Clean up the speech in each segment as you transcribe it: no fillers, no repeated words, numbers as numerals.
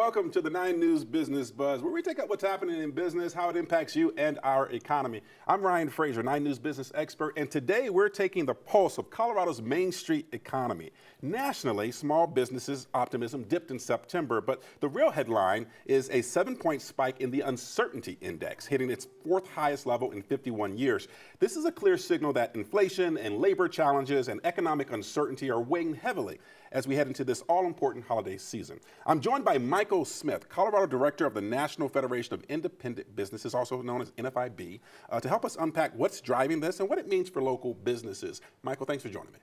Welcome to the 9 News Business Buzz, where we take up what's happening in business, how it impacts you and our economy. I'm Ryan Fraser, 9 News business expert, and today we're taking the pulse of Colorado's Main Street economy. Nationally, small businesses' optimism dipped in September, but the real headline is a 7-point spike in the uncertainty index, hitting its 4th highest level in 51 years. This is a clear signal that inflation and labor challenges and economic uncertainty are weighing heavily as we head into this all-important holiday season. I'm joined by Michael Smith, Colorado Director of the National Federation of Independent Businesses, also known as NFIB, to help us unpack what's driving this and what it means for local businesses. Michael, thanks for joining me.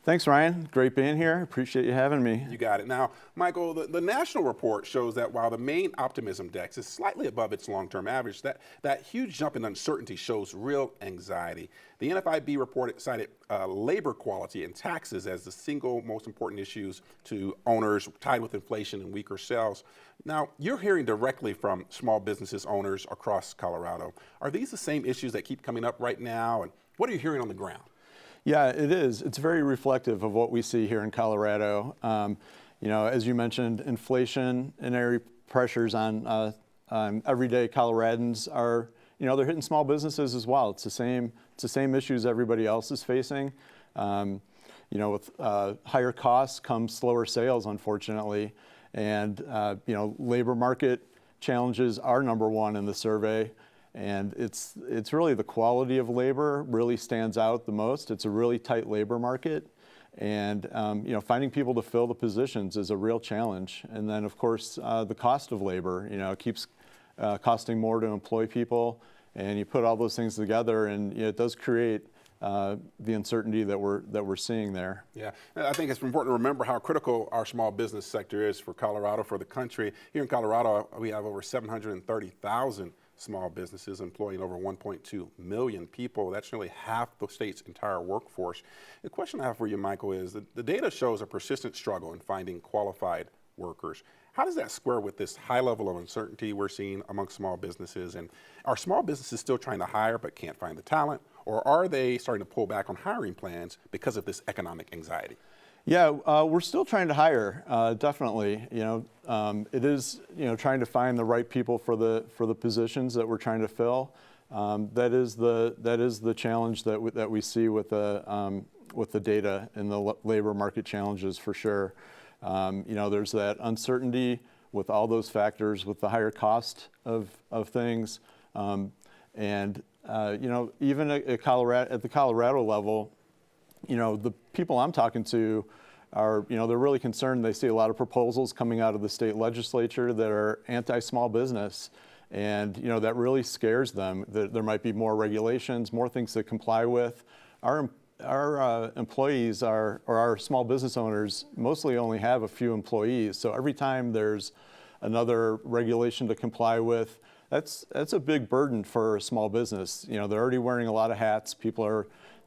Thanks, Ryan. Great being here. Appreciate you having me. You got it. Now, Michael, the national report shows that while the main optimism index is slightly above its long-term average, that huge jump in uncertainty shows real anxiety. The NFIB report cited labor quality and taxes as the single most important issues to owners tied with inflation and weaker sales. Now, you're hearing directly from small businesses owners across Colorado. Are these the same issues that keep coming up right now? And what are you hearing on the ground? Yeah, it is. It's very reflective of what we see here in Colorado. As you mentioned, inflationary pressures on everyday Coloradans are, they're hitting small businesses as well. It's the same issues everybody else is facing. With higher costs comes slower sales, unfortunately, and labor market challenges are number one in the survey. And it's really the quality of labor really stands out the most. It's a really tight labor market, and finding people to fill the positions is a real challenge. And then, of course, the cost of labor, it keeps costing more to employ people, and you put all those things together, and it does create the uncertainty that we're seeing there. Yeah, I think it's important to remember how critical our small business sector is for Colorado, for the country. Here in Colorado, we have over 730,000 small businesses employing over 1.2 million people. That's nearly half the state's entire workforce. The question I have for you, Michael, is that the data shows a persistent struggle in finding qualified workers. How does that square with this high level of uncertainty we're seeing among small businesses? And are small businesses still trying to hire but can't find the talent? Or are they starting to pull back on hiring plans because of this economic anxiety? Yeah, we're still trying to hire, definitely. It is trying to find the right people for the positions that we're trying to fill. That is the challenge that we see with the data and the labor market challenges for sure. There's that uncertainty with all those factors, with the higher cost of things, and even at the Colorado level. The people I'm talking to are, they're really concerned. They see a lot of proposals coming out of the state legislature that are anti-small business, and that really scares them. There might be more regulations, more things to comply with. Our employees or our small business owners mostly only have a few employees, so every time there's another regulation to comply with, that's a big burden for a small business. They're already wearing a lot of hats.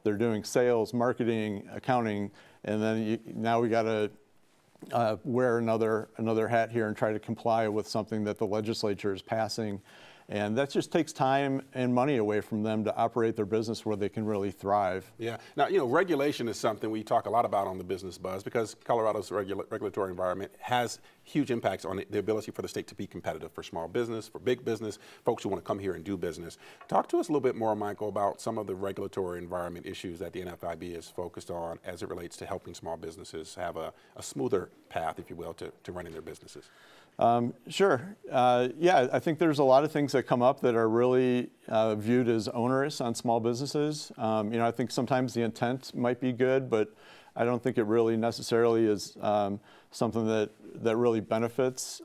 They're doing sales, marketing, accounting, and then now we got to wear another hat here and try to comply with something that the legislature is passing. And that just takes time and money away from them to operate their business where they can really thrive. Yeah. Now, regulation is something we talk a lot about on the Business Buzz because Colorado's regulatory environment has huge impacts on the ability for the state to be competitive for small business, for big business, folks who want to come here and do business. Talk to us a little bit more, Michael, about some of the regulatory environment issues that the NFIB is focused on as it relates to helping small businesses have a smoother path, if you will, to running their businesses. Sure. Yeah, I think there's a lot of things that come up that are really viewed as onerous on small businesses. I think sometimes the intent might be good, but I don't think it really necessarily is something that really benefits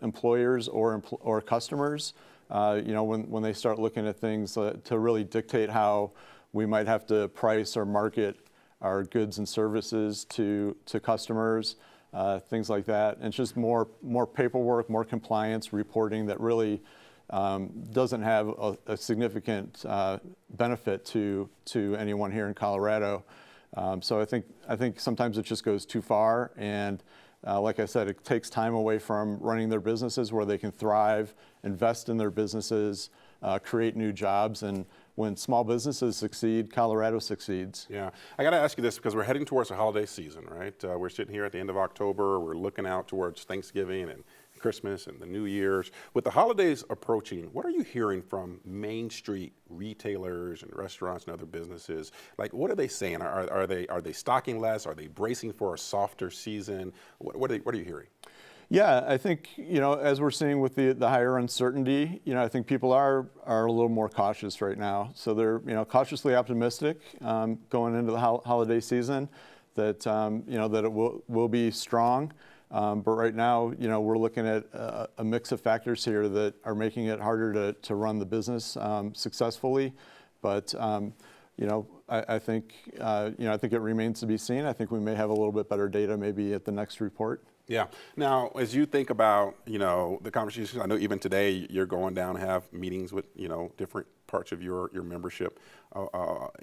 employers or customers. When they start looking at things to really dictate how we might have to price or market our goods and services to customers. Things like that, and it's just more paperwork, more compliance reporting that really doesn't have a significant benefit to anyone here in Colorado. So I think sometimes it just goes too far, and like I said, it takes time away from running their businesses where they can thrive, invest in their businesses, create new jobs, and when small businesses succeed, Colorado succeeds. Yeah, I got to ask you this because we're heading towards the holiday season, right? We're sitting here at the end of October. We're looking out towards Thanksgiving and Christmas and the New Year's. With the holidays approaching, what are you hearing from Main Street retailers and restaurants and other businesses? Like, what are they saying? Are they stocking less? Are they bracing for a softer season? What are you hearing? Yeah, I think, as we're seeing with the higher uncertainty, I think people are a little more cautious right now. So they're, cautiously optimistic going into the holiday season that, that it will be strong. But right now, we're looking at a mix of factors here that are making it harder to run the business successfully. But, I think it remains to be seen. I think we may have a little bit better data maybe at the next report. Yeah. Now, as you think about, the conversations, I know even today you're going down to have meetings with, different parts of your membership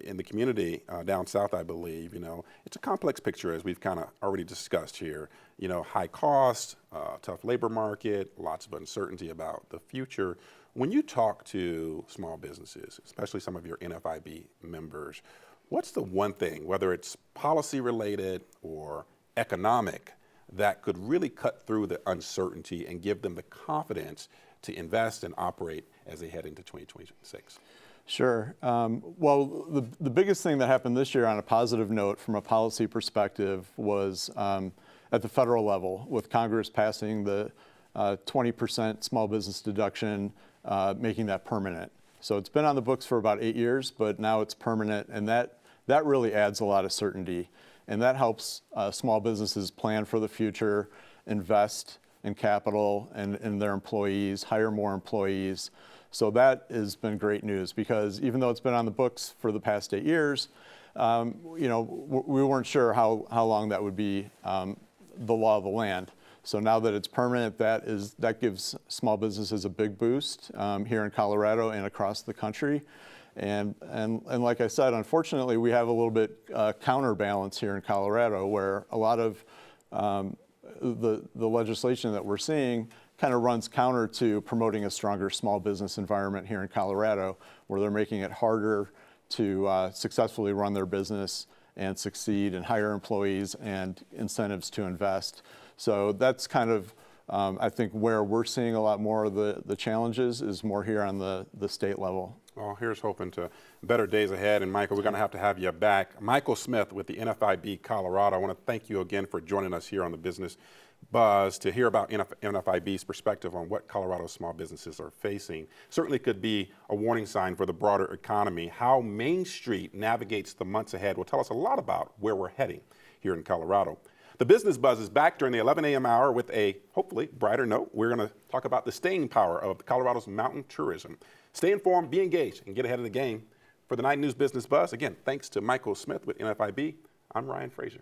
in the community down south, I believe. It's a complex picture, as we've kind of already discussed here. High cost, tough labor market, lots of uncertainty about the future. When you talk to small businesses, especially some of your NFIB members, what's the one thing, whether it's policy related or economic, that could really cut through the uncertainty and give them the confidence to invest and operate as they head into 2026? Sure. Well, the biggest thing that happened this year on a positive note from a policy perspective was at the federal level, with Congress passing the 20% small business deduction, making that permanent. So it's been on the books for about 8 years, but now it's permanent, and that really adds a lot of certainty. And that helps small businesses plan for the future, invest in capital and in their employees, hire more employees. So that has been great news, because even though it's been on the books for the past 8 years, we weren't sure how long that would be the law of the land. So now that it's permanent, that gives small businesses a big boost here in Colorado and across the country. And like I said, unfortunately, we have a little bit counterbalance here in Colorado, where a lot of the legislation that we're seeing kind of runs counter to promoting a stronger small business environment here in Colorado, where they're making it harder to successfully run their business and succeed and hire employees and incentives to invest. So that's kind of, I think, where we're seeing a lot more of the challenges is more here on the state level. Well, here's hoping to better days ahead. And Michael, we're going to have you back. Michael Smith with the NFIB Colorado. I want to thank you again for joining us here on the Business Buzz to hear about NFIB's perspective on what Colorado small businesses are facing. Certainly could be a warning sign for the broader economy. How Main Street navigates the months ahead will tell us a lot about where we're heading here in Colorado. The Business Buzz is back during the 11 a.m. hour with a hopefully brighter note. We're going to talk about the staying power of Colorado's mountain tourism. Stay informed, be engaged, and get ahead of the game. For the 9 News Business Buzz, again, thanks to Michael Smith with NFIB, I'm Ryan Frazier.